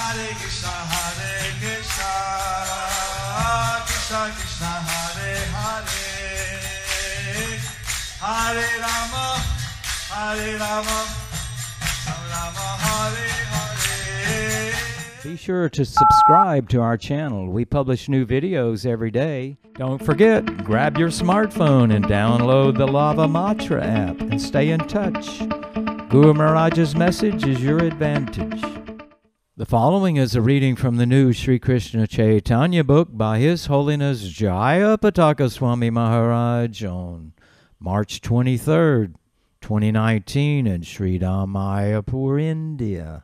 Hare Krishna, Krishna Krishna, Hare Hare, Hare Rama, Rama Rama, Hare Hare. Be sure to subscribe to our channel. We publish new videos every day. Don't forget, grab your smartphone and download the Lava Matra app and stay in touch. Guru Maharaj's message is your advantage. The following is a reading from the new Sri Krishna Caitanya Book by His Holiness Jayapataka Swami Maharaj on March 23rd, 2019 in Sri Dhama Mayapur, India.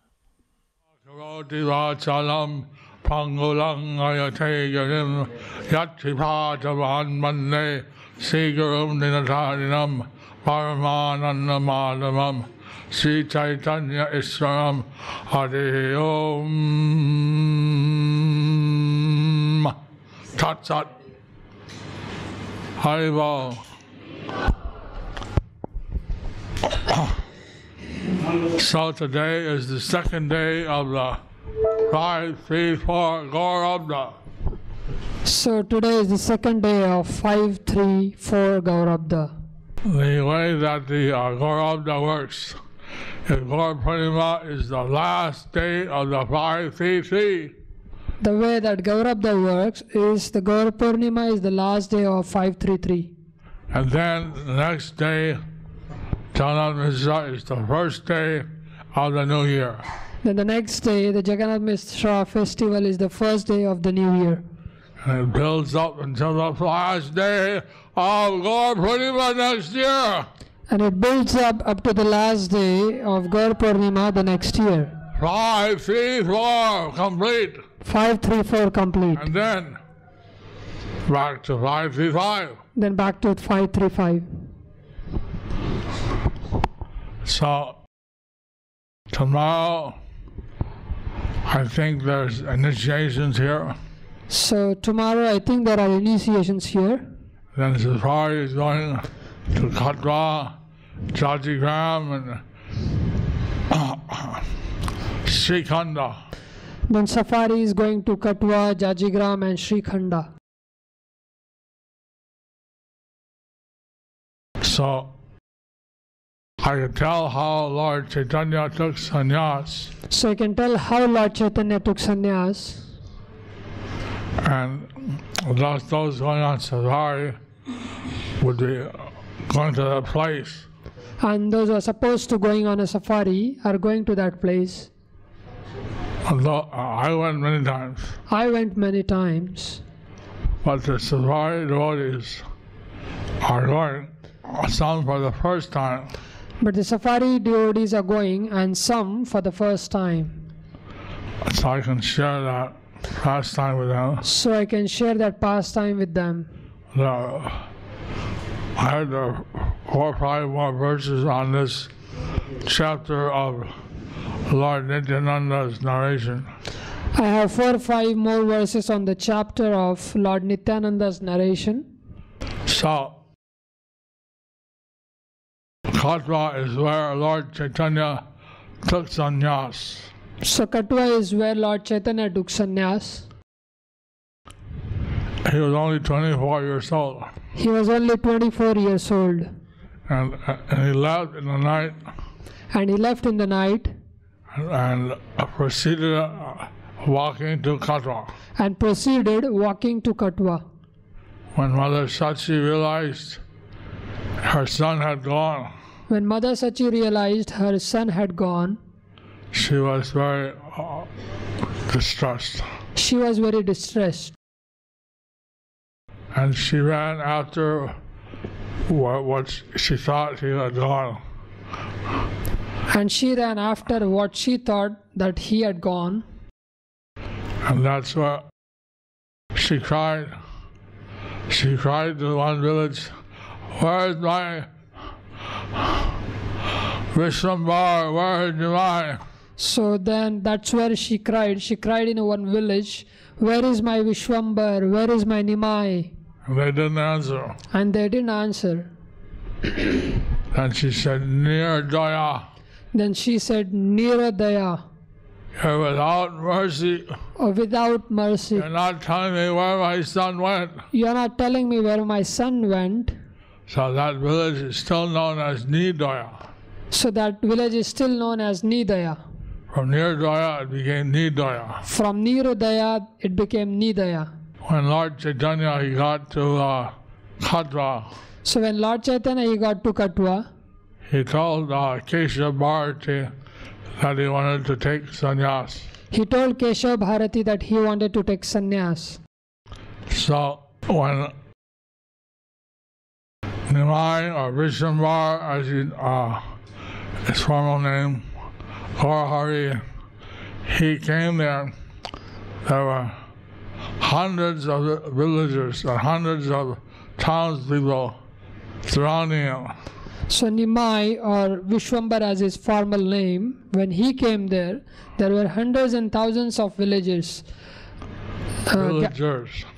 Vachalam Pangulang Ayate Yanim Yatipatavan Mande Sigurum Dinatarinam Paramananamadamam Sri Chaitanya Iswaram Hare Om Tat Sat Haribol. So today is the second day of the 534 Gaurabda. So today is the second day of 534 Gaurabda. The way that the Gaurabda works is Gaur Purnima is the last day of the 533. The way that Gaurabda works is the Gaur Purnima is the last day of 533. And then the next day, Jagannath Mishra is the first day of the new year. Then the next day, the Jagannath Mishra festival is the first day of the new year. And it builds up until the last day of Gaur Purnima next year. And it builds up to the last day of Gaur Purnima the next year. 534 complete. 534 complete. And then back to 535. Then back to 535. So tomorrow, I think there's initiations here. So tomorrow, I think there are initiations here. Then Safari is going to Katwa, Jajigram, and Srikhanda. Then Safari is going to Katwa, Jajigram and Srikhanda. So I can tell how Lord Chaitanya took sannyas. So I can tell how Lord Chaitanya took sannyas. And thus those going on safari would be going to that place. And those who are supposed to going on a safari are going to that place. Although I went many times. I went many times. But the safari devotees are going, some for the first time. But the safari devotees are going, and some for the first time. So I can share that pastime with them. So I can share that pastime with them. I had 4 or 5 more verses on this chapter of Lord Nityananda's narration. I have 4 or 5 more verses on the chapter of Lord Nityananda's narration. So Katwa is where Lord Chaitanya took sannyas. So Katwa is where Lord Chaitanya took sannyas. He was only 24 years old. He was only 24 years old. And he left in the night. And he left in the night. And proceeded walking to Katwa. And proceeded walking to Katwa. When Mother Sachi realized her son had gone. When Mother Sachi realized her son had gone, she was very distressed. She was very distressed. And she ran after what she thought he had gone. And she ran after what she thought that he had gone. And that's what she cried. She cried to one village, "Where is my Vishwambar? Where is Nimai?" So then that's where she cried. She cried in one village, "Where is my Vishwambar? Where is my Nimai?" And they didn't answer. And they didn't answer. And she said, "Nirodaya." Then she said, "Nirodaya." You're without mercy. or without mercy. You're not telling me where my son went. You are not telling me where my son went. So that village is still known as Nidaya. So that village is still known as Nidaya. From Nirdaya it became Nidaya. From Nirodaya, it became Nidaya. When Lord Chaitanya he got to Khatwa, So when Lord Chaitanya he got to Katwa, he told Keshav Bharati that he wanted to take sannyas. he told Keshav Bharati that he wanted to take sannyas. So when Nimai or Vishwambar, as his formal name, or Hari, he came there, there were hundreds of villagers and hundreds of townspeople surrounding him. So Nimai or Vishwambar as his formal name, when he came there, there were hundreds and thousands of villagers.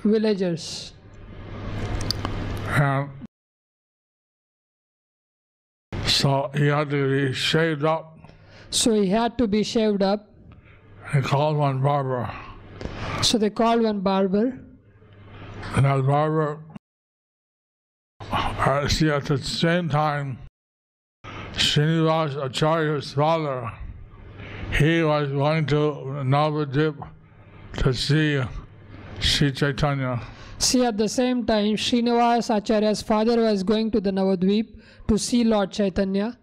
Villagers. And so he had to be shaved up. So he had to be shaved up. He called one barber. So they called one barber. And that barber, see, at the same time, Srinivas Acharya's father, he was going to Navadvip to see Sri Chaitanya. See, at the same time, Srinivas Acharya's father was going to the Navadvip to see Lord Chaitanya.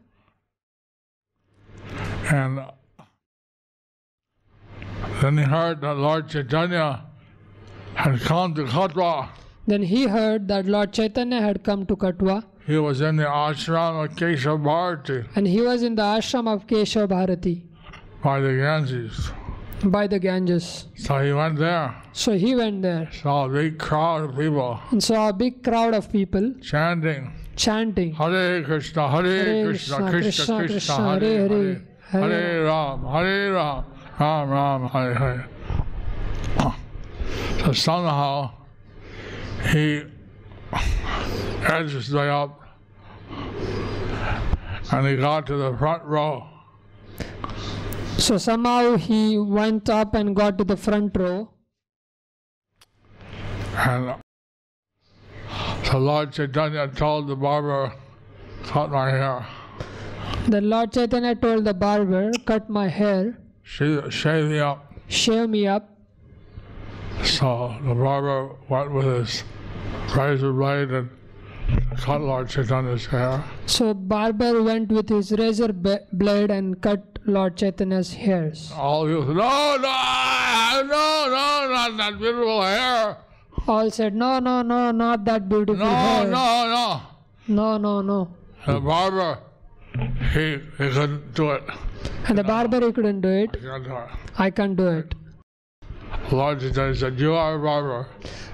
And then he heard that Lord Chaitanya had come to Khatwa. Then he heard that Lord Chaitanya had come to Katwa. He was in the ashram of Keshav Bharati. And he was in the ashram of Keshav Bharati. By the Ganges. By the Ganges. So he went there. So he went there. Saw a big crowd of people. And saw a big crowd of people chanting. Hare Krishna, Hare Krishna, Krishna Krishna, Hare Hare, Hare Ram, Ram Ram, Hare Hare. So somehow he edged his way up and he got to the front row. So somehow he went up and got to the front row. And so Lord Chaitanya told the barber, cut my hair. Then Lord Chaitanya told the barber, cut my hair. Shave me up. Shave me up. So the barber went with his razor blade and cut Lord Chaitanya's hair. So barber went with his razor blade and cut Lord Chaitanya's hairs. All of you said, no, not that beautiful hair. All said, no, not that beautiful hair. No. No. And the barber, he couldn't do it. And the barber, he couldn't do it. I can't do it. Lord Chaitanya said, you are a barber.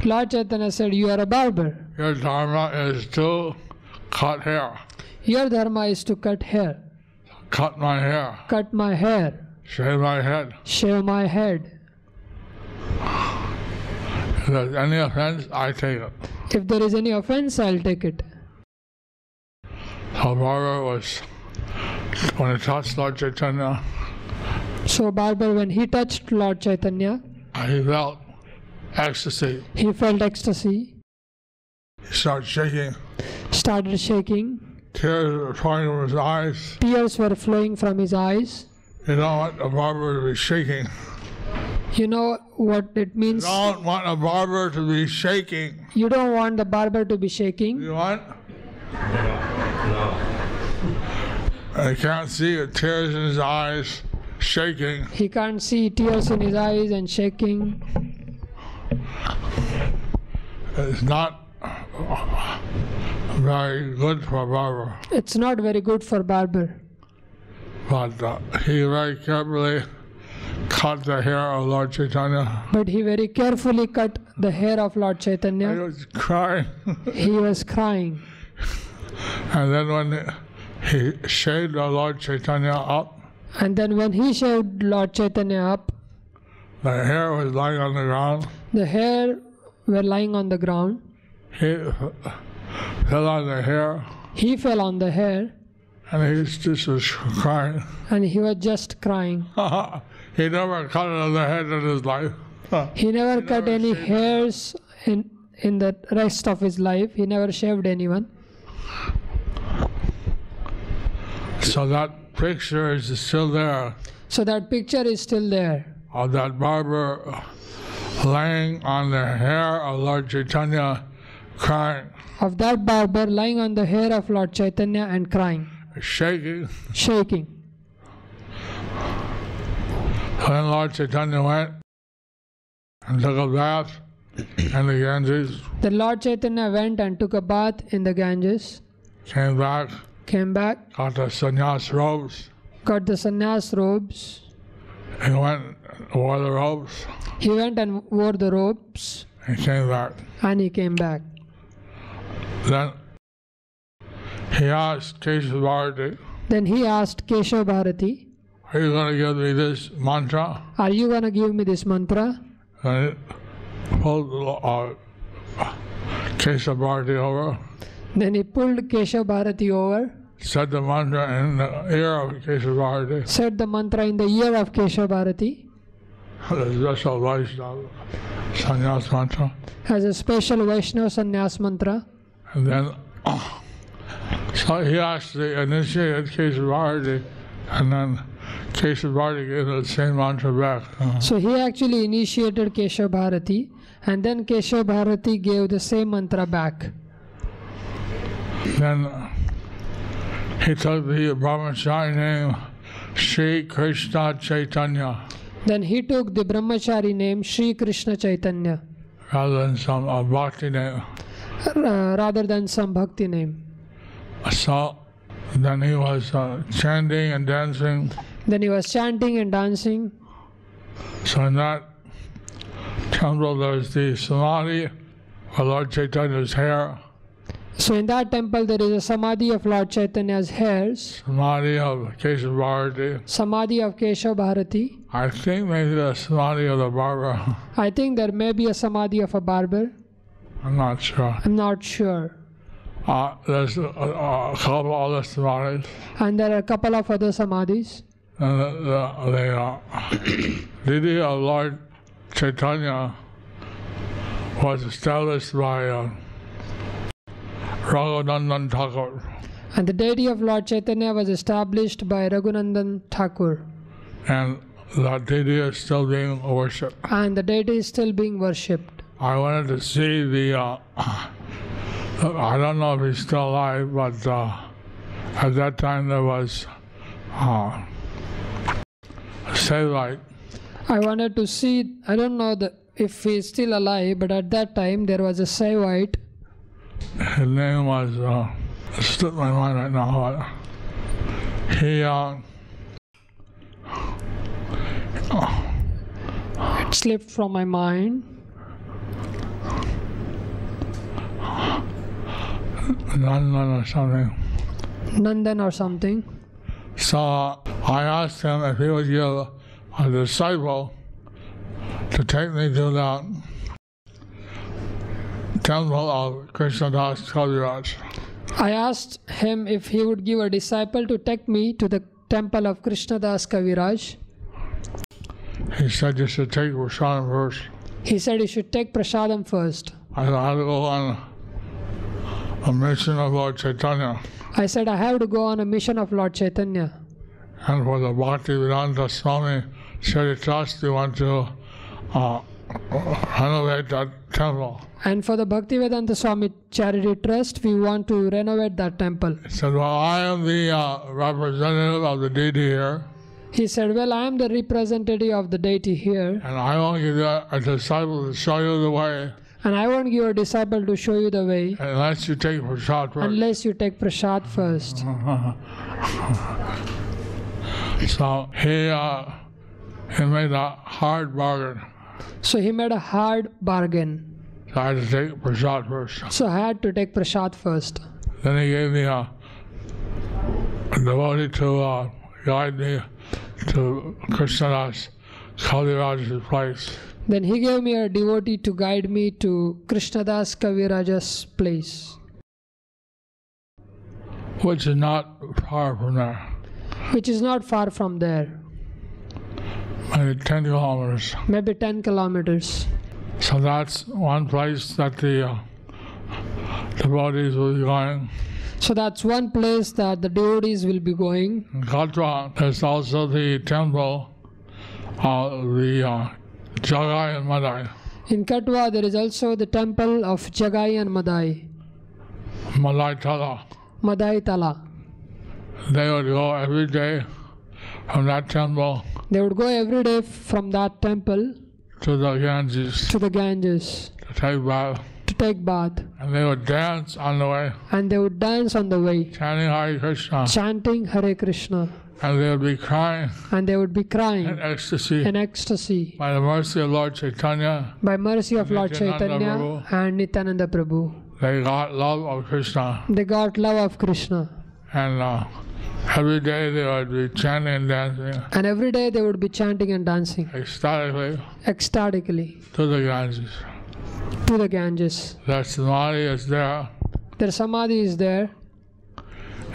Lord Chaitanya said, you are a barber. Your dharma is to cut hair. Your dharma is to cut hair. Cut my hair. Cut my hair. Shave my head. Shave my head. If there's any offense, I take it. If there is any offense, I'll take it. So barber was, when he touched Lord Chaitanya, so barber, when he touched Lord Chaitanya, he felt ecstasy. He felt ecstasy. He started shaking. Tears were flowing from his eyes. Tears were flowing from his eyes. You don't want a barber to be shaking. You know what it means? You don't want a barber to be shaking. You don't want the barber to be shaking. You want? No. I can't see the tears in his eyes, shaking. He can't see tears in his eyes and shaking. It's not very good for a barber. It's not very good for barber. But he very carefully cut the hair of Lord Chaitanya. But he very carefully cut the hair of Lord Chaitanya. He was crying. He was crying. And then when he shaved Lord Chaitanya up, and then when he shaved Lord Chaitanya up, the hair was lying on the ground. The hair were lying on the ground. He fell on the hair. He fell on the hair. And he just was crying. And he was just crying. he never cut the head in his life. He never cut any hairs in the rest of his life. He never shaved anyone. So that picture is still there. So that picture is still there. Of that barber laying on the hair of Lord Chaitanya, crying. Of that barber lying on the hair of Lord Chaitanya and crying. Shaking. Shaking. When Lord Chaitanya went and took a bath in the Ganges, the Lord Chaitanya went and took a bath in the Ganges. Came back. Got the sannyas robes. Got the sannyas robes. He went and wore the robes. He went and wore the robes. He came back. And he came back. Then he asked Keshav Bharati, are you going to give me this mantra? Are you going to give me this mantra? And he pulled Keshav Bharati over. Then he pulled Keshav Bharati over. Said the mantra in the ear of Keshav Bharati. Said the mantra in the ear of Keshav Bharati. The special Vaishnava sannyas mantra. As a special Vaishnava sannyas mantra. And then, so he actually initiated Keshav Bharati, and then Keshav Bharati gave the same mantra back. So he actually initiated Keshav Bharati, and then Keshav Bharati gave the same mantra back. Then he took the brahmachari name Sri Krishna Caitanya. Then he took the brahmachari name Sri Krishna Caitanya. Rather than some bhakti name. Rather than some bhakti name. So then he was chanting and dancing. Then he was chanting and dancing. So in that temple there's the samadhi of Lord Chaitanya's hair. So in that temple there is a samadhi of Lord Chaitanya's hairs. Samadhi of Keshav Bharati. Samadhi of Keshav Bharati. I think maybe the samadhi of the barber. I think there may be a samadhi of a barber. I'm not sure. There's a couple of other samadhis. And there are a couple of other samadhis. And the deity of Lord Chaitanya was established by Raghunandan Thakur. And the deity of Lord Chaitanya was established by Raghunandan Thakur. And that deity is still being worshipped. And the deity is still being worshipped. I wanted to see the, I don't know if he's still alive, but at that time there was a Saivite. I wanted to see, I don't know if he's still alive, but at that time there was a Saivite. His name was, it slipped my mind right now, but he, it slipped from my mind. Nandan or something. Nandan or something. So I asked him if he would give a disciple to take me to the temple of Krishnadas Kaviraj. I asked him if he would give a disciple to take me to the temple of Krishnadas Kaviraj. He said you should take prasadam first. He said you should take prasadam first. I said I had to go on a mission of Lord Chaitanya. I said I have to go on a mission of Lord Chaitanya. And for the Bhaktivedanta Swami Charity Trust, we want to renovate that temple. And for the Bhaktivedanta Swami Charity Trust, we want to renovate that temple. He said, well, I am the representative of the deity here. He said, well, I am the representative of the deity here. And I won't give you a disciple to show you the way. And I won't give a disciple to show you the way. Unless you take prasad first. Unless you take prasad first. So he made a hard bargain. So he made a hard bargain. So I had to take prasad first. So I had to take prasad first. Then he gave me a devotee to guide me to Krishnadas Kaviraj's place. Then he gave me a devotee to guide me to Krishnadas Kaviraja's place. Which is not far from there. Which is not far from there. maybe 10 kilometers. maybe 10 kilometers. So that's one place that the devotees will be going. So that's one place that the devotees will be going. In Katra, there's also the temple of the Jagai and Madai. In Katwa, there is also the temple of Jagai and Madai. Madai Tala. Madai Tala. They would go every day from that temple They would go every day from that temple to the Ganges to the Ganges to take bath. to take bath. And they would dance on the way, And they would dance on the way, chanting Hare Krishna. chanting Hare Krishna. And they would be crying And they would be in crying ecstasy in ecstasy by the mercy of Lord Chaitanya. by mercy of Lord Nityananda Chaitanya Prabhu. and Nityananda Prabhu. They got love of Krishna. They got love of Krishna. And every day they would be chanting and dancing And every day they would be chanting and dancing ecstatically to the Ganges. the Ganges. Their samadhi is there, Their samadhi is there,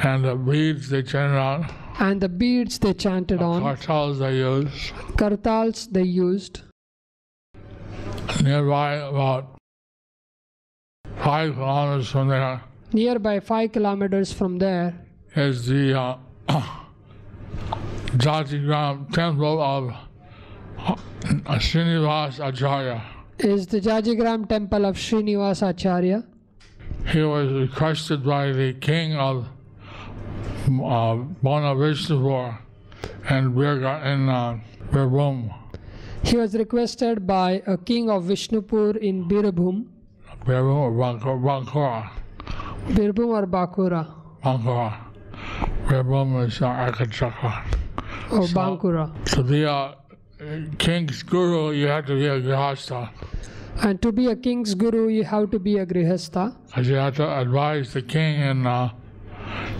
and the beads they chanted on, and the beads they chanted on, kartals they used. kartals they used. Nearby, about 5 kilometers from there, Nearby 5 kilometers from there is the Jajigram temple of Srinivas Acharya. is the Jajigram temple of Srinivas Acharya. He was requested by the king of Bonavishnupur and Birbhum. He was requested by a king of Vishnupur in Birbhum. Birbhum or Bankura. Birbhum or Bakura. Bankura. Birbhum is Akachakra. Or Bankura. To be a king's guru, you have to be a grihastha. And to be a king's guru, you have to be a grihastha. Because you have to advise the king in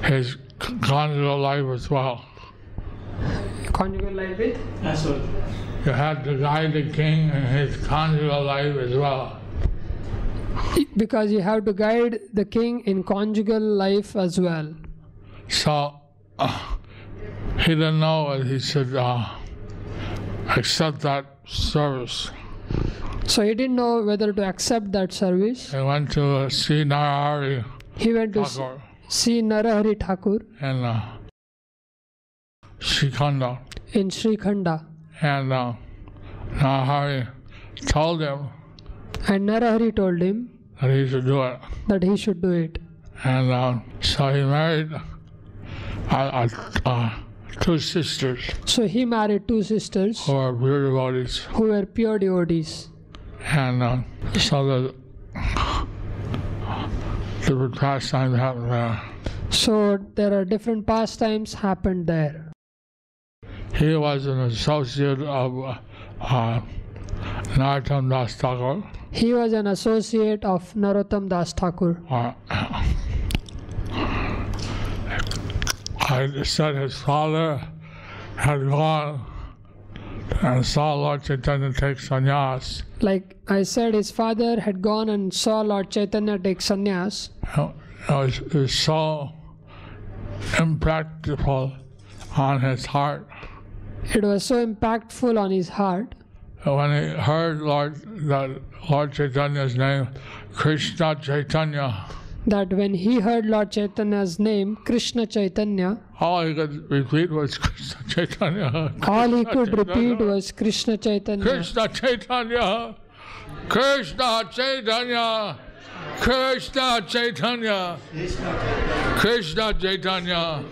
his conjugal life as well. Conjugal life with? You have to guide the king in his conjugal life as well. Because you have to guide the king in conjugal life as well. So he didn't know whether he should accept that service. So he didn't know whether to accept that service. He went to see Narahari He went to Thakur see Narahari Thakur in Srikhanda. in Srikhanda. And Narahari told him And Narahari told him that he should do it. that he should do it. And so he married 2 sisters So he married 2 sisters who are pure devotees. who were pure devotees. And so the different pastimes happened there. So there are different pastimes happened there. He was an associate of Narottam Das Thakur. He was an associate of Narottam Das Thakur. I said his father had gone and saw Lord Chaitanya take sannyas. Like I said, his father had gone and saw Lord Chaitanya take sannyas. It was so impractical on his heart. It was so impactful on his heart. When he heard Lord Chaitanya's name, Krishna Caitanya, That when he heard Lord Chaitanya's name, Krishna Caitanya, all he could repeat was Krishna Chaitanya. all he could repeat was Krishna Chaitanya. Krishna Chaitanya, Krishna Chaitanya, Krishna Chaitanya, Krishna Chaitanya,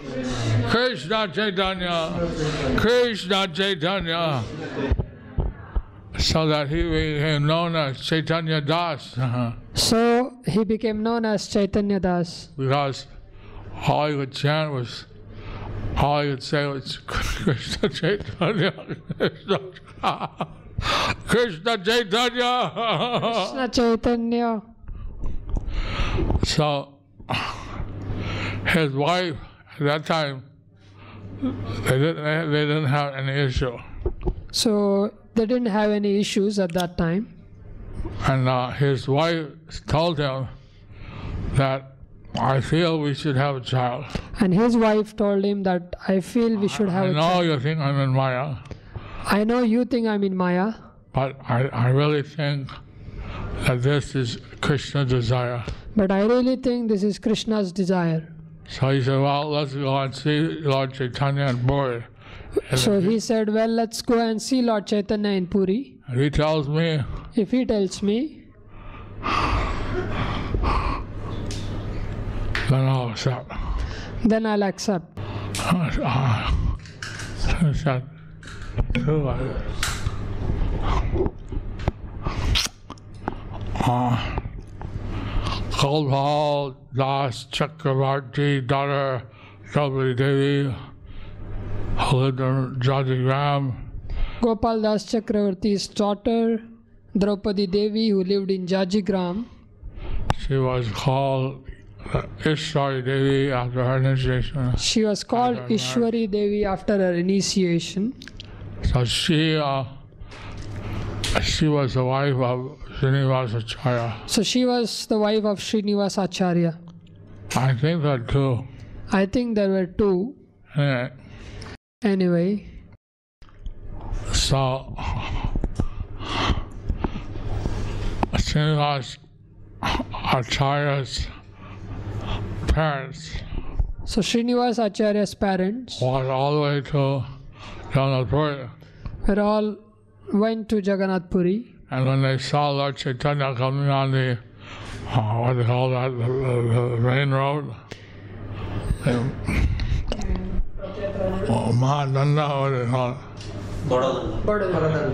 Krishna Chaitanya, Krishna Chaitanya. So that he became known as Chaitanya Das. So he became known as Chaitanya Das. Because all he would chant was, all he would say was Krishna Chaitanya, Krishna Chaitanya. Krishna Chaitanya. So his wife at that time, they didn't have any issue. So they didn't have any issues at that time. And his wife told him that I feel we should have a child. And his wife told him that I feel we should have I a know child. you think I'm in Maya. I know you think I'm in Maya, but I really think that this is Krishna's desire. but I really think this is Krishna's desire. So he said, well, let's go and see Lord Chaitanya in Puri. So he said, well, let's go and see Lord Chaitanya in Puri. And he tells me, If he tells me, then I'll accept. then I'll accept. He said, Gopal Das Chakravarti, daughter Draupadi Devi, who lived in Jajigram. Gopal Das Chakravarti's daughter, Draupadi Devi, who lived in Jajigram, She was called Ishwari Devi after her initiation. she was called Ishwari Devi after her initiation. So she was the wife of Srinivasa Acharya. So she was the wife of Srinivasa Acharya. I think that too. I think there were two. Anyway, So Srinivasa Acharya's parents so Srinivasa Acharya's parents walked all the way to Jagannath Puri. were all went to Jagannath Puri. And when they saw Lord Chaitanya coming on the, what they call that, the main road, Mahadanda, what do they call it?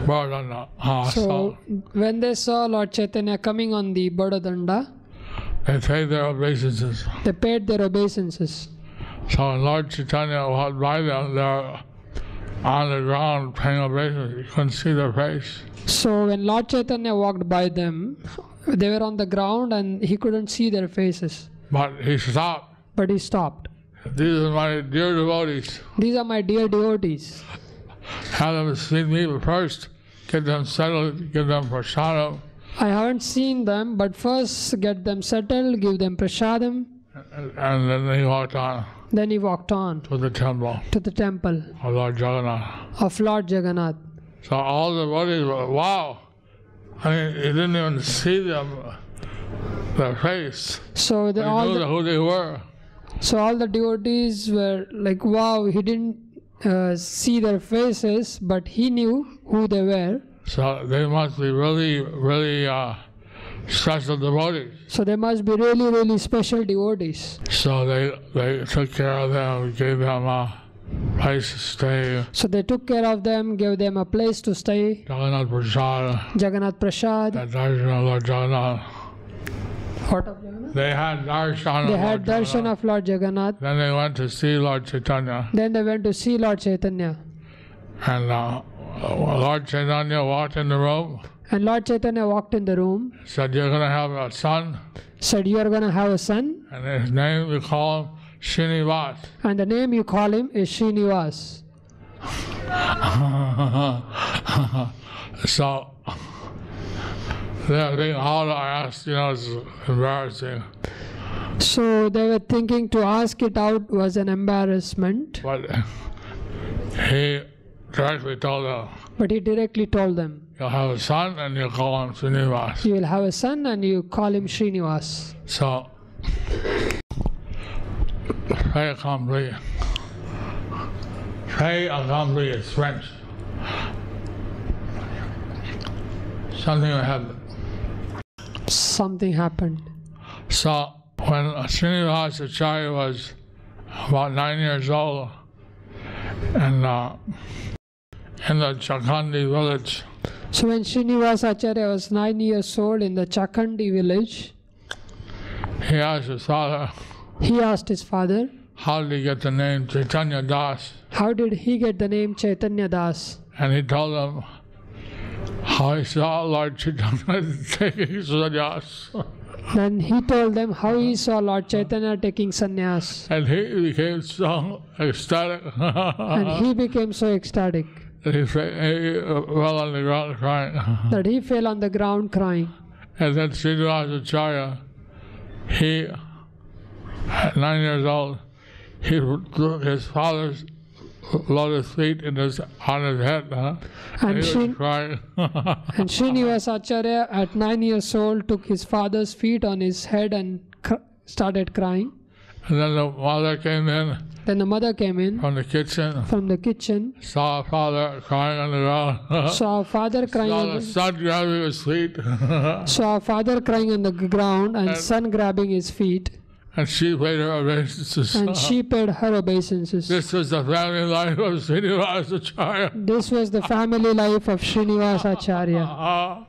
Bodhana. So when they saw Lord Chaitanya coming on the Bodhadanda, they paid their obeisances. they paid their obeisances. So when Lord Chaitanya walked by them, they're on the ground paying obeisances. You couldn't see their face. So when Lord Chaitanya walked by them, they were on the ground and he couldn't see their faces. But he stopped. But he stopped. These are my dear devotees. These are my dear devotees. Have them see me first, get them settled, give them prasadam, I haven't seen them, but first get them settled, give them prasadam. and then he walked on Then he walked on to the temple to the temple of Lord Jagannath. of Lord Jagannath. So all the devotees were, wow. I mean, he didn't even see them, their face. So He the, knew who they were. so all the devotees were like, wow, he didn't see their faces, but he knew who they were. So they must be really, really special devotees. So they must be really, really special devotees. So they took care of them, gave them a place to stay, So they took care of them, gave them a place to stay, Jagannath Prasad, Jagannath Prasad. that darshan of Lord Jagannath. What of Jagannath? They had darshan They of had Lord darshan Jagannath. of Lord Jagannath. Then they went to see Lord Chaitanya. Then they went to see Lord Chaitanya. And Lord Chaitanya walked in the room, And Lord Chaitanya walked in the room, said, you're going to have a son, said, you are going to have a son, and his name we call him Srinivas. and the name you call him is Srinivas. So they're thinking, how do I ask? It's embarrassing. So they were thinking to ask it out was an embarrassment, But he directly told them, but he directly told them, you'll have a son and you'll call him Srinivas. you will have a son and you call him Srinivas. So, fait accompli. Fait accompli is French. Something happened. Something happened. So, when Srinivasa Acharya was about 9 years old, and in the Chakandi village, So when Srinivasa Acharya was 9 years old in the Chakandi village, he asked his father, he asked his father, how did he get the name Chaitanya Das? how did he get the name Chaitanya Das? And he told him how he saw Lord Chaitanya taking sannyas. Then he told them how he saw Lord Chaitanya taking sannyas. And he became so ecstatic. And he became so ecstatic He fell on the ground crying. that he fell on the ground crying. And then Srinivasa Acharya, he, at 9 years old, he took his father's lotus feet on his head, And he was crying. And Srinivasa Acharya at 9 years old took his father's feet on his head and started crying. And then the mother came in. Then the mother came in From the kitchen. Saw father crying on the ground. Saw father crying Saw on the the son grabbing his feet. Saw father crying on the ground and son grabbing his feet. And she paid her obeisances. And she paid her obeisances. This was the family life of Srinivasa Acharya. This was the family life of Srinivasa Acharya.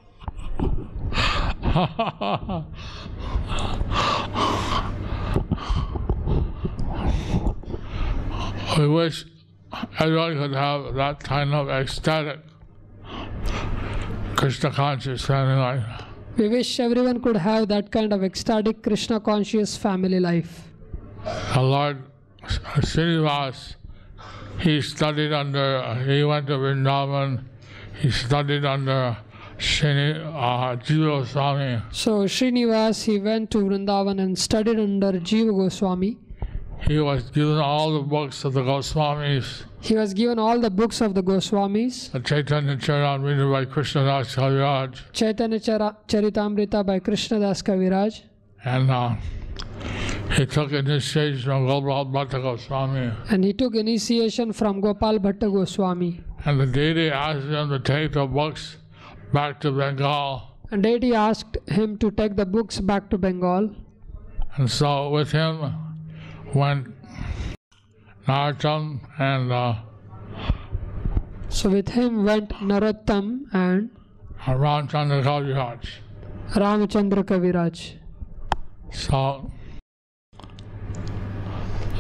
We wish everyone could have that kind of ecstatic Krishna conscious family life. We wish everyone could have that kind of ecstatic Krishna conscious family life. The Lord Srinivas, he went to Vrindavan, he studied under Jiva Goswami. So Srinivas, he went to Vrindavan and studied under Jiva Goswami. He was given all the books of the Goswamis. He was given all the books of the Goswamis. The Chaitanya Charitamrita by Krishnadas Kaviraj. Chaitanya Charitamrita by Krishnadas Kaviraj. And he took initiation from Gopal Bhatta Goswami. And he took initiation from Gopal Bhatta Goswami. And the deity asked him to take the books back to Bengal. And deity asked him to take the books back to Bengal. And so with him went Narottam and So with him went Narottam and Ramchandra Kaviraj. Ramchandra Kaviraj. So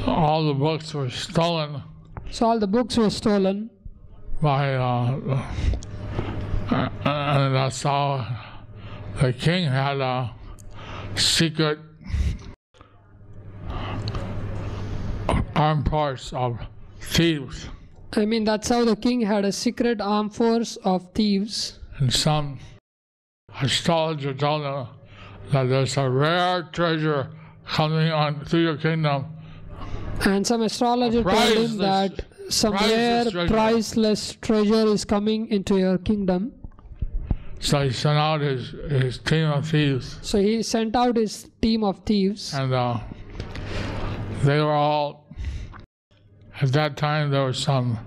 all the books were stolen. So all the books were stolen by and that's how the king had a secret armed force of thieves. I mean, that's how the king had a secret armed force of thieves. And some astrologer told him that there's a rare treasure coming on through your kingdom. And some astrologer told him that some rare, priceless treasure is coming into your kingdom. So he sent out his team of thieves. So he sent out his team of thieves. And they were all, at that time there were some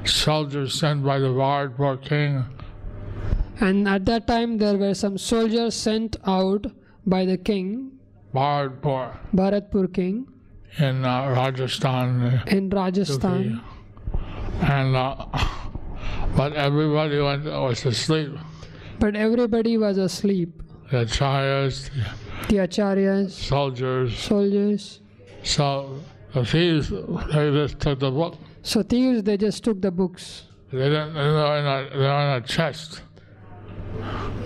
soldiers sent by the Bharatpur king. And at that time there were some soldiers sent out by the king, Bharatpur king, in Rajasthan. And but everybody was asleep. But everybody was asleep. The acharyas, soldiers. So the thieves, they just took the book. So thieves, they just took the books. They were in a chest.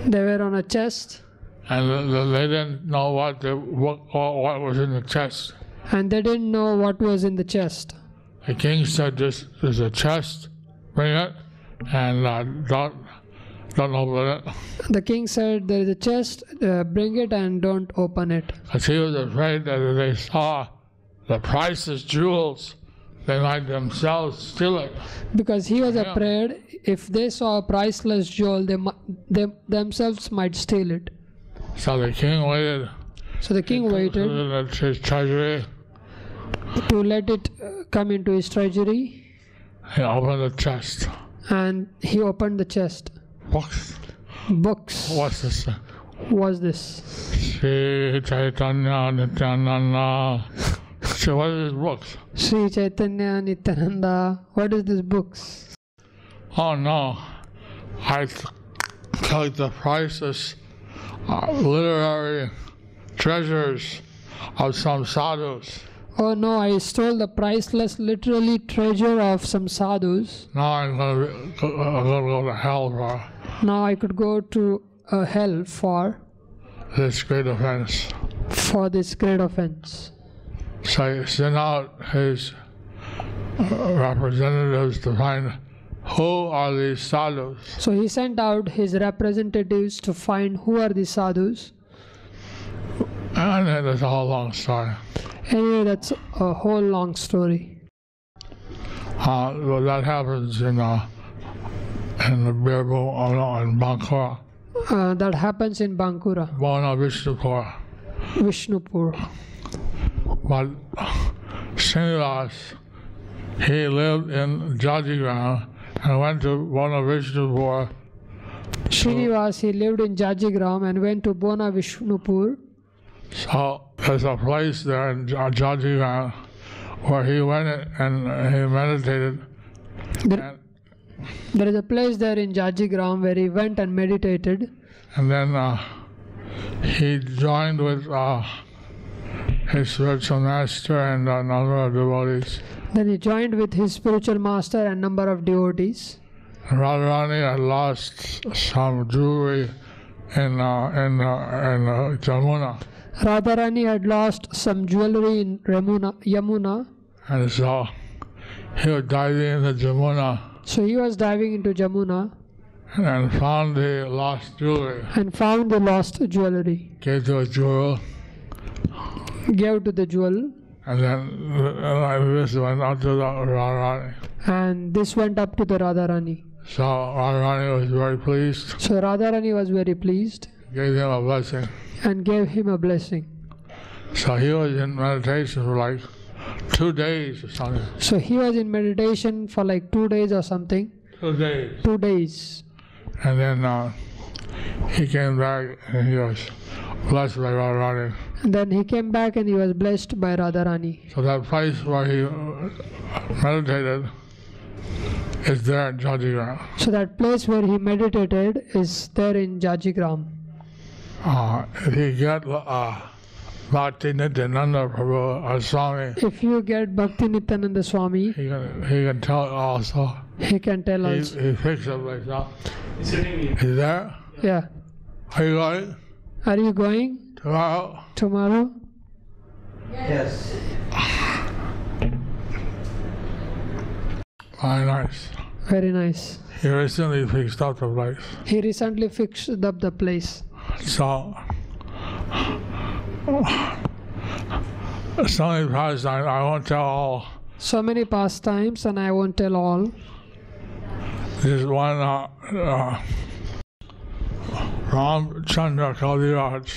They were on a chest. And they didn't know what was in the chest. And they didn't know what was in the chest. The king said, there's a chest, bring it, and don't open it. The king said, there is a chest, bring it and don't open it. Because he was afraid that if they saw the priceless jewels, they might themselves steal it. Because he was afraid if they saw a priceless jewel, they themselves might steal it. So the king waited. So the king waited His treasury. To let it come into his treasury. He opened the chest. And he opened the chest. Books. What's this? Sri Chaitanya Nityananda. So what is this books? Sri Chaitanya Nityananda. What is this books? Oh no, I took the priceless literary treasures of some sadhus. Oh no, I stole the priceless literary treasure of some sadhus. Now I'm going to go to hell for. Now I could go to hell for this great offense. For this great offense. So he sent out his representatives to find who are these sadhus. So he sent out his representatives to find who are these sadhus. And that's a whole long story. Anyway, that's a whole long story. Well, that happens in the Birbo in Bankura. That happens in Bankura, Bona Vishnupur. Vishnupur. But Srinivas, he lived in Jajigram and went to Bona Vishnupur. Srinivas, he lived in Jajigram and went to Bona Vishnupur. So there's a place there in Jajigram where he went and he meditated. There is a place there in Jajigram where he went and meditated. And then he joined with his spiritual master and a number of devotees. Then he joined with his spiritual master and number of devotees. Radharani had lost some jewelry in Jamuna. Radharani had lost some jewelry in Yamuna. And so he was diving into Jamuna. So he was diving into Jamuna and found the lost jewelry. Gave to a jewel. Gave to the jewel. And then this went up to the Radharani. And this went up to the Radharani. So Radharani was very pleased. Gave him a blessing. And gave him a blessing. So he was in meditation for like 2 days or something. So he was in meditation for like 2 days or something. 2 days. 2 days. And then he came back and he was blessed by Radharani. And then he came back and he was blessed by Radharani. So that place where he meditated is there in Jajigram. So that place where he meditated is there in Jajigram. If you get Bhakti Nityananda Prabhu Swami, if you get Bhakti Nityananda Swami, he can tell also. He can tell us. He picks up like that. Is there? Yeah. Are you going? Are you going? Tomorrow? Yes. Very nice. Very nice. He recently fixed up the place. So many pastimes, I won't tell all. So many pastimes and I won't tell all. There's one Ramchandra Kaviraj.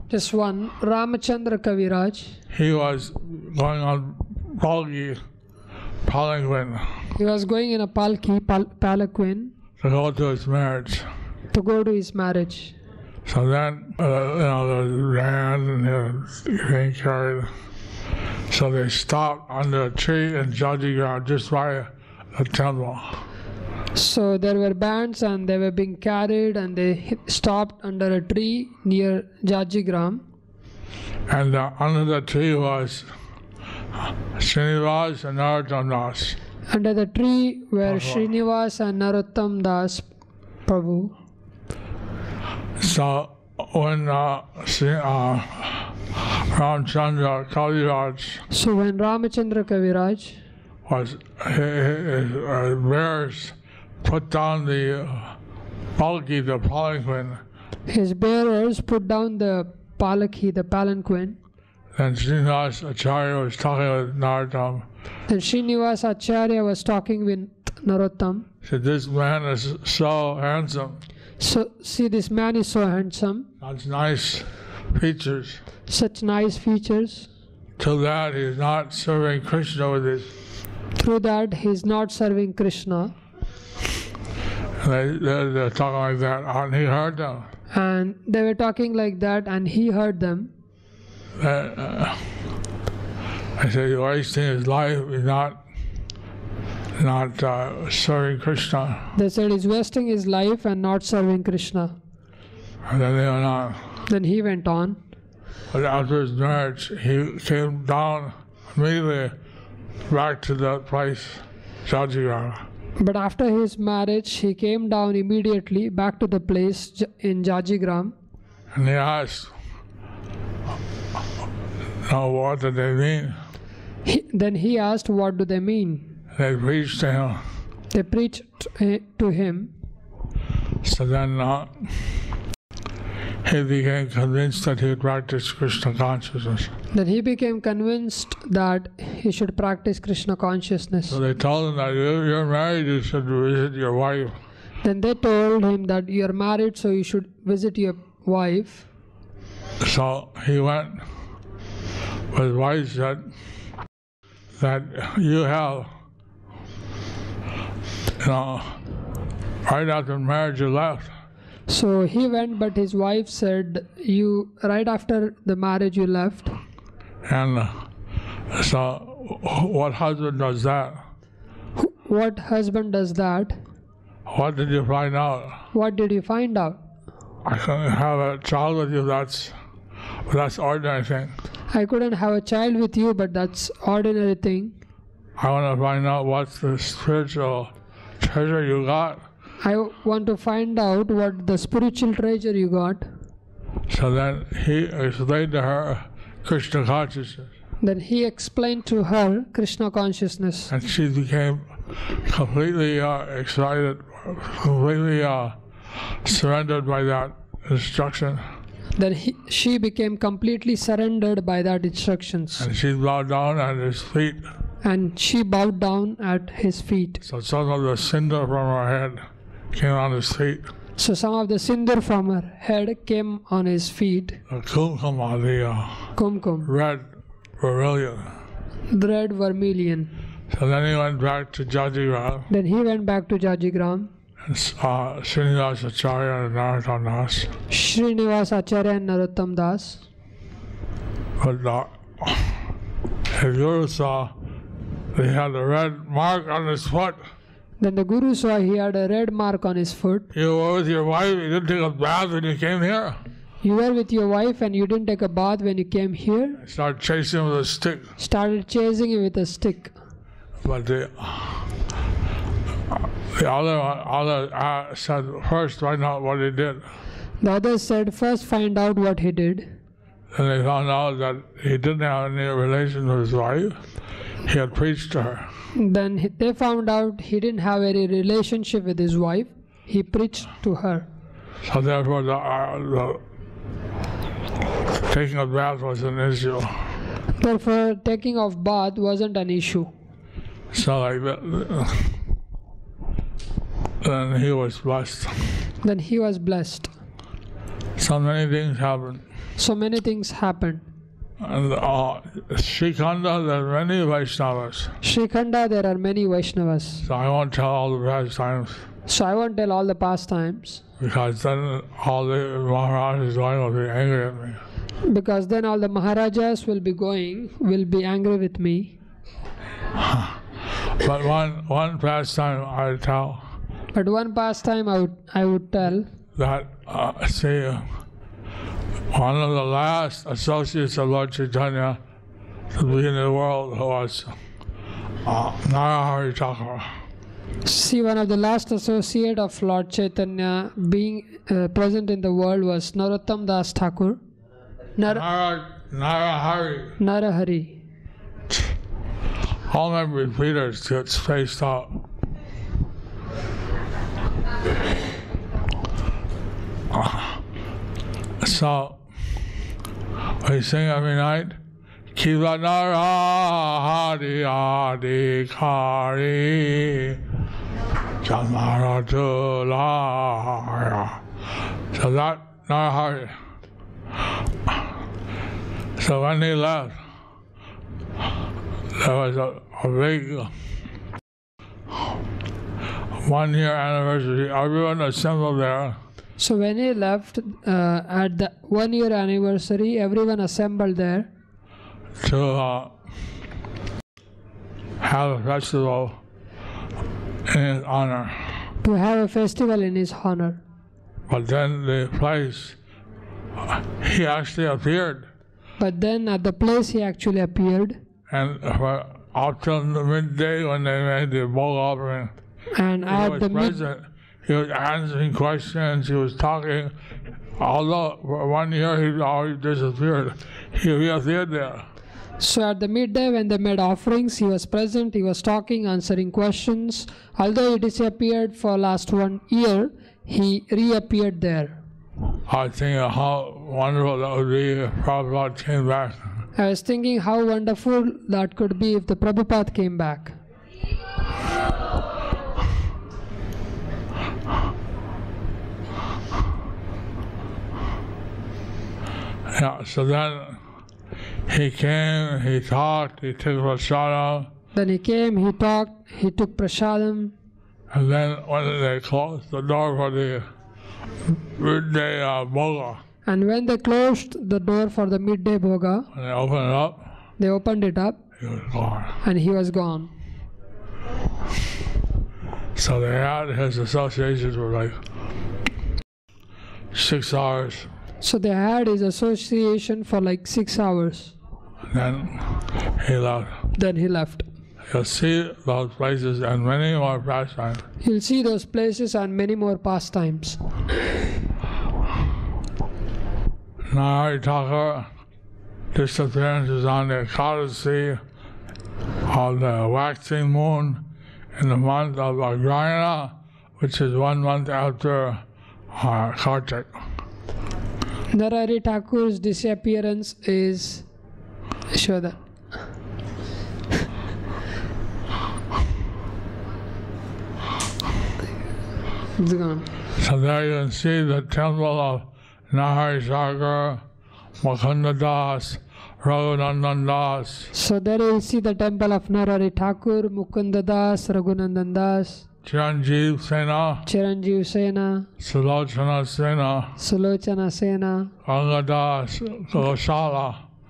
Just one, Ramachandra Kaviraj. He was going on palanquin. He was going in a palanquin to go to his marriage. So then, the ran and they were being carried. So they stopped under a tree in Jajigram just by the temple. So there were bands and they were being carried and they stopped under a tree near Jajigram. And under the tree was Srinivas and Narottam Das. Under the tree were Srinivas and Narottam Das Prabhu. So when Ramchandra Kaviraj was his bearers put down the palki, the palanquin. His bearers put down the palaki, the palanquin. Then Srinivas Acharya was talking with Narottam. Said, this man is so handsome. So, see, this man is so handsome. Such nice features. Such nice features. Till that he is not serving Krishna with his. Through that he is not serving Krishna. They're talking like that, and he heard them. And they were talking like that, and he heard them. I said, he's wasting his life. He's not serving Krishna. They said he's wasting his life and not serving Krishna. And then they went on. Then he went on. But after his marriage, he came down immediately back to that place, Jajigram. But after his marriage, he came down immediately back to the place in Jajigram. And he asked, what do they mean? Then he asked, what do they mean? They preached to him. They preached to him. So then he became convinced that he would practice Krishna consciousness. Then he became convinced that he should practice Krishna consciousness. So they told him that you're married, you should visit your wife. Then they told him that you are married, so you should visit your wife. So he went. His wife said that you have, right after marriage you left. So he went, but his wife said, "You right after the marriage you left." And so, what husband does that? What husband does that? What did you find out? What did you find out? I couldn't have a child with you. That's ordinary thing. I couldn't have a child with you, but that's ordinary thing. I want to find out what's the spiritual treasure you got. I want to find out what the spiritual treasure you got. So then he explained to her Krishna consciousness. Then he explained to her Krishna consciousness. And she became completely excited, completely surrendered by that instruction. Then she became completely surrendered by that instructions. And she bowed down at his feet. And she bowed down at his feet. So some of the cinder from her head came on his feet. So some of the cinder from her head came on his feet. The kumkum, Kumkum. red vermilion. Red vermilion. So then he went back to Jajigram. Then he went back to Jajigram. And Srinivas Acharya and Narottam Das. Srinivas Acharya and Narottam Das. But his guru saw that he had a red mark on his foot. Then the Guru saw he had a red mark on his foot. You were with your wife, you didn't take a bath when you came here. You were with your wife and you didn't take a bath when you came here. I started chasing him with a stick. Started chasing him with a stick. But the other said, first find out what he did. The others said, first find out what he did. And they found out that he didn't have any relation with his wife. He had preached to her. Then they found out he didn't have any relationship with his wife. He preached to her. So therefore the taking a bath was an issue. Therefore taking of bath wasn't an issue. So like that, then he was blessed. Then he was blessed. So many things happened. So many things happened. And Sri Khanda, there are many Vaishnavas. Sri Khanda, there are many Vaishnavas. So I won't tell all the pastimes. So I won't tell all the pastimes. Because then all the Maharajas will be angry at me. Because then all the Maharajas will be angry with me. But one pastime I tell. But one pastime I would tell. That, one of the last associates of Lord Chaitanya to be in the world was Narahari Thakur. See, one of the last associate of Lord Chaitanya being present in the world was Narottam Das Thakur. Narahari. All my repeaters get spaced out. So we sing every night, Kiva Narahari Adi Kari Jamaratulaya. So that Narahari. So when he left, there was a big 1 year anniversary. Everyone assembled there. So when he left, at the 1 year anniversary, everyone assembled there to have a festival in his honor. To have a festival in his honor. But then the place, he actually appeared. But then at the place he actually appeared. And up till the midday when they made the bowl offering, and at the present. He was answering questions, he was talking. Although for 1 year he always disappeared, he appeared there. So at the midday when they made offerings, he was present, he was talking, answering questions. Although he disappeared for last 1 year, he reappeared there. I was thinking how wonderful that would be if Prabhupada came back. I was thinking how wonderful that could be if the Prabhupada came back. Yeah, so then he came, he talked, he took prasadam. Then he came, he talked, he took prasadam. And then when they closed the door for the midday bhoga, And when they closed the door for the midday bhoga, when they opened it up, he was gone. And he was gone. So they had his associations were like 6 hours. So they had his association for like 6 hours. Then he left. You'll see those places and many more pastimes. You'll see those places and many more pastimes. Mayapur disappearances on the Ekadasi of the waxing moon in the month of Agrayana, which is 1 month after Kartik. Narari Thakur's disappearance is... Show that. It's gone. So there you can see the temple of Nahari Sagar, Mukunda Das, Raghunandan Das. So there you will see the temple of Narari Thakur, Mukunda Das, Raghunandan Das, Chiranjeev Sena, Sulochana Sena,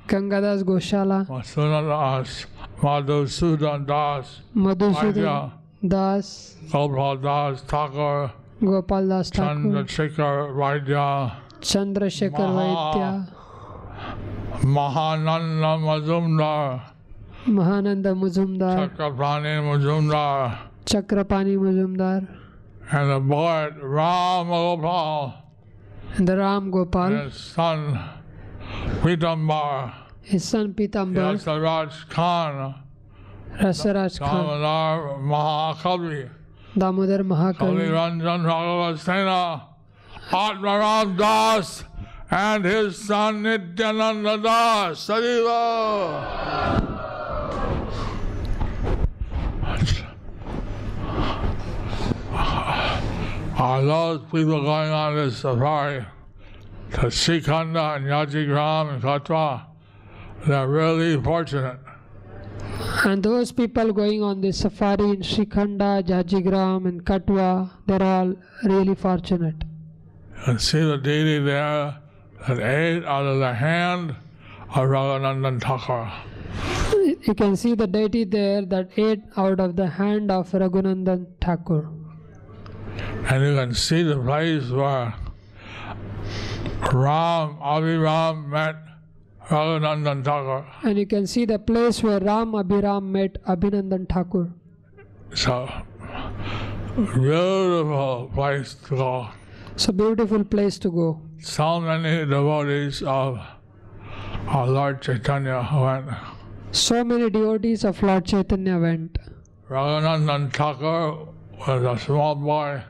Ganga Das Goshala, Masuna Das, Madhusudan Das, Das, Gopal Das Thakur, Chandrasekhar Vaidya, Mahananda Mazumdar, Chakrapani Mazumdar, and the boy Ram Gopal, and the Ram Gopal, and his son Pitambar, Rasaraj Khan, Damodar Mahakavi, Ranjan Raghav Sena, Atmaram Das, and his son Nityananda Das. Sadiva! Are those people going on this safari to Sri Khanda and Yajigram and Katwa? They're really fortunate. And those people going on this safari in Sri Khanda, Jajigram and Katwa, they're all really fortunate. You can see the deity there that ate out of the hand of Raghunandan Thakur. You can see the deity there that ate out of the hand of Raghunandan Thakur. And you can see the place where Abhiram met Raghunandan Thakur. And you can see the place where Abhiram met Abhinandan Thakur. So, beautiful place to go. It's a beautiful place to go. So many devotees of Lord Chaitanya went. So many devotees of Lord Chaitanya went. Raghunandan Thakur was a small boy,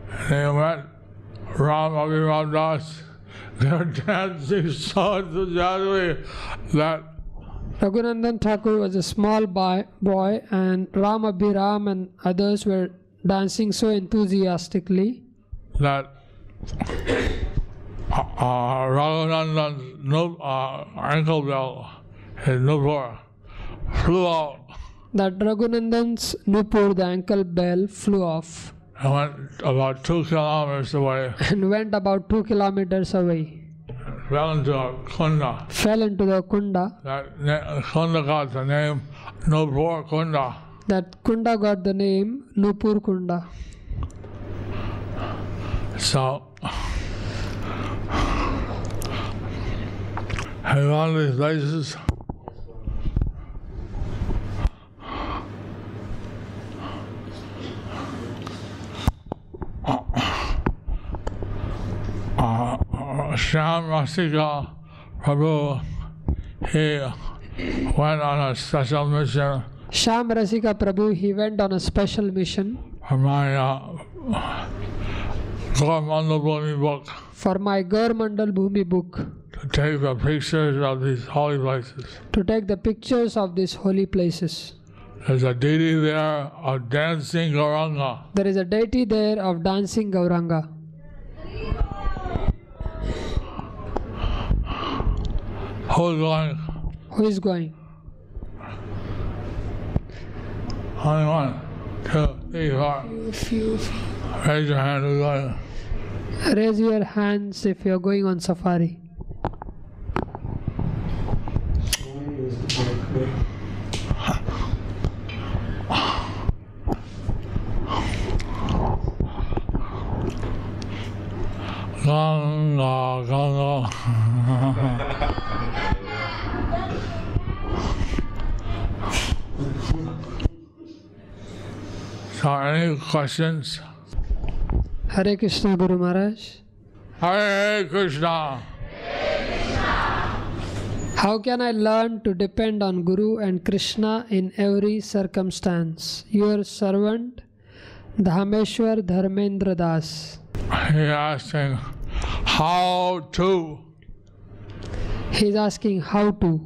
and he met Abhiram Das. They were dancing so enthusiastically that Raghunandan Thakur was a small boy, and Abhiram and others were dancing so enthusiastically that Raghunandan's ankle belt, his nupur, flew out. That Raghunandan's nupur, the ankle bell, flew off. And went about 2 kilometers away. And went about 2 kilometers away. Fell into a kunda. Fell into the kunda. That kunda got the name Nupur Kunda. That kunda got the name Nupur Kunda. So, in one of these places, Shyam Rasika Prabhu, he went on a special mission. Shyam Rasika Prabhu, he went on a special mission. From my Gaur Mandal book. For my Gaur Mandal Bhumi book. To take the pictures of these holy places. To take the pictures of these holy places. There's a deity there of dancing Gauranga. There is a deity there of dancing Gauranga. Who's going? Who is going? Only 1, 2, 3, 4. Raise your hand. Who's going? Raise your hands if you are going on safari. Ganga, Ganga. So, any questions? Hare Krishna, Guru Maharaj. Hare Krishna. How can I learn to depend on Guru and Krishna in every circumstance? Your servant, Dhameshwar Dharmendra Das. He's asking how to. He's asking how to.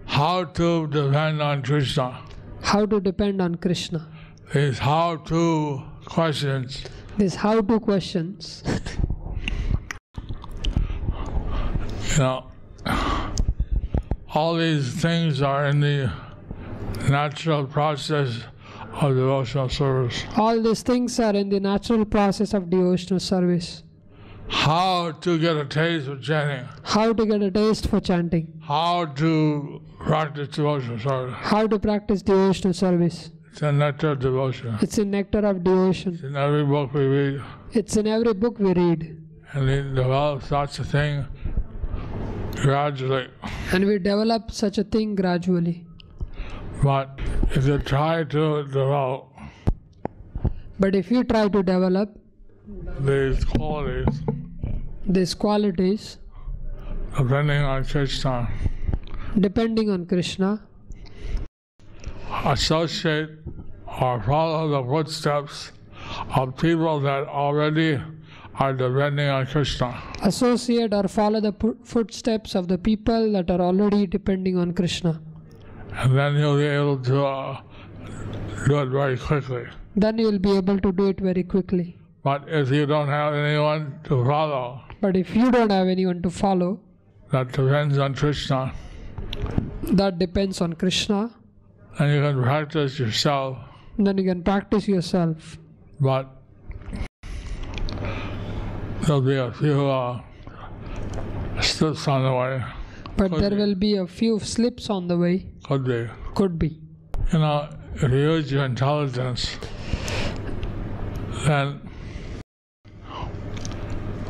How to depend on Krishna. How to depend on Krishna. These how to questions. These how to questions. You know, all these things are in the natural process of devotional service. All these things are in the natural process of devotional service. How to get a taste of chanting. How to get a taste for chanting. How to practice devotional service. How to practice devotional service. It's a nectar of devotion. It's a nectar of devotion. It's in every book we read. It's in every book we read. And we develop such a thing gradually. And we develop such a thing gradually. But if you try to develop these qualities, depending on Krishna, associate or follow the footsteps of people that already are depending on Krishna. Associate or follow the footsteps of the people that are already depending on Krishna. And then you'll be able to do it very quickly. Then you'll be able to do it very quickly. But if you don't have anyone to follow, that depends on Krishna, and you can practice yourself. But there'll be a few slips on the way. Will be a few slips on the way. Could be. You know, if you use your intelligence, then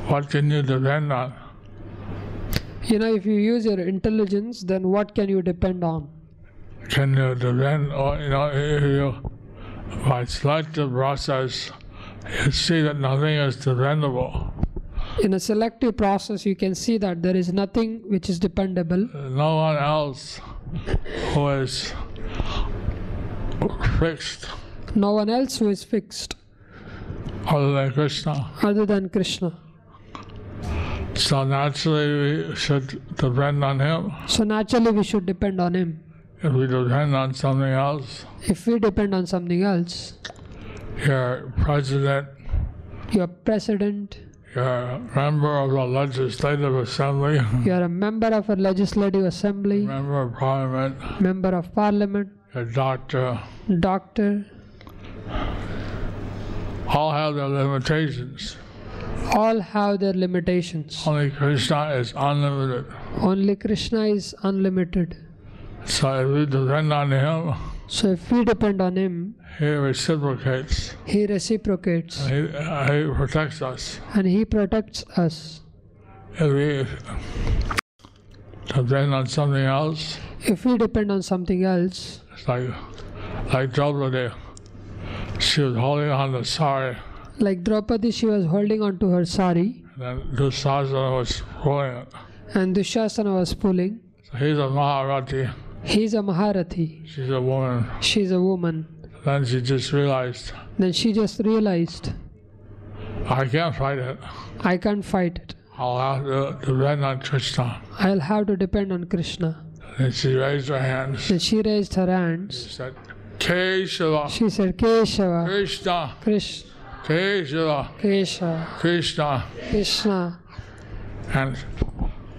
what can you depend on? You know, if you use your intelligence, then what can you depend on? Can you depend on, if you, by selective process, you see that nothing is dependable. In a selective process, you can see that there is nothing which is dependable. No one else who is fixed. No one else who is fixed. Other than Krishna. So naturally we should depend on him. If we depend on something else, your president, you're a member of the legislative assembly, you're a member of a legislative assembly, member of parliament, a doctor, all have their limitations. Only Krishna is unlimited. So if we depend on him, he reciprocates. He protects us. If we depend on something else, it's like Draupadi. She was holding on to sari. Like Draupadi, she was holding on to her sari. And then Dushasana was pulling it. And Dushasana was pulling. So he's a Maharathi. He's a Maharathi. She's a woman. Then she just realized. I can't fight it. I can't fight it. I'll have to depend on Krishna. I'll have to depend on Krishna. And she raised her hands. Then she raised her hands. She said, Keshava. She said, Keshava, Krishna. Krishna, Keshava. Keshava, Krishna. Krishna. And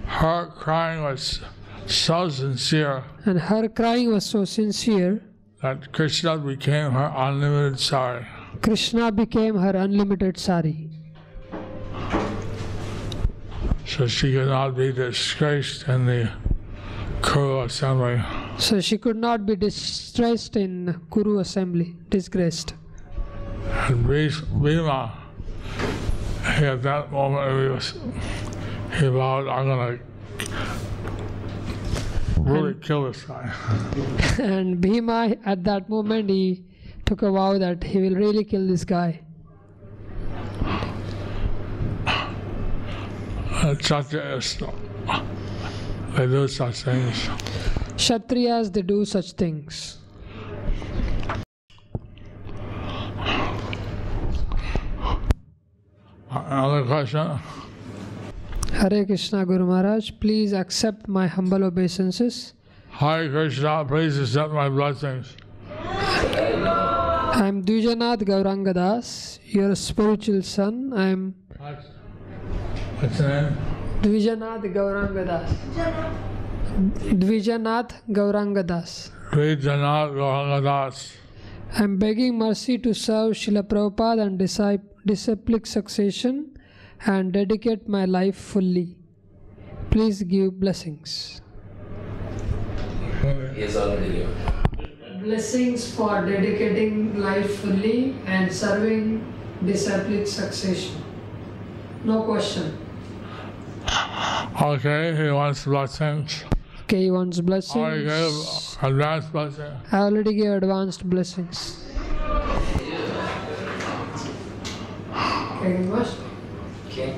her crying was so sincere And her crying was so sincere, that Krishna became her unlimited sari. Krishna became her unlimited sari. So she could not be disgraced in the Kuru assembly. So she could not be distressed in Kuru assembly, disgraced. And Bhima, at that moment, he vowed, I'm going to really kill this guy. And Bhima, at that moment, he took a vow that he will really kill this guy. Kshatriyas, they do such things. Kshatriyas, they do such things. Another question? Hare Krishna, Guru Maharaj, please accept my humble obeisances. Hare Krishna, please accept my blessings. I am Dvijanath Gauranga Das, your spiritual son. I am What's the name? Dvijanath Gauranga Das. Dvijanath Gauranga Das. Dvijanath Gauranga Das. I am begging mercy to serve Srila Prabhupada and disciplic succession and dedicate my life fully. Please give blessings. He has already given. Blessings for dedicating life fully and serving disciplic succession. No question. Okay, he wants blessings. Okay, he wants blessings. I gave advanced blessings. I already gave advanced blessings. Okay, must. Okay.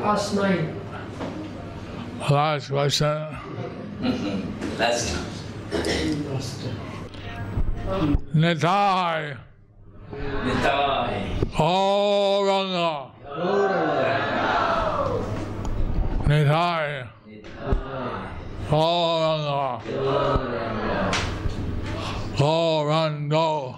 Ask 9. Last question. Last. Nitai. Nitai. Gauranga. Nitai. Gauranga. Gauranga.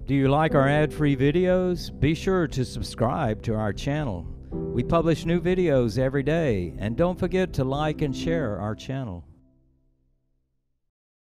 Do you like our ad-free videos? Be sure to subscribe to our channel. We publish new videos every day, and don't forget to like and share our channel.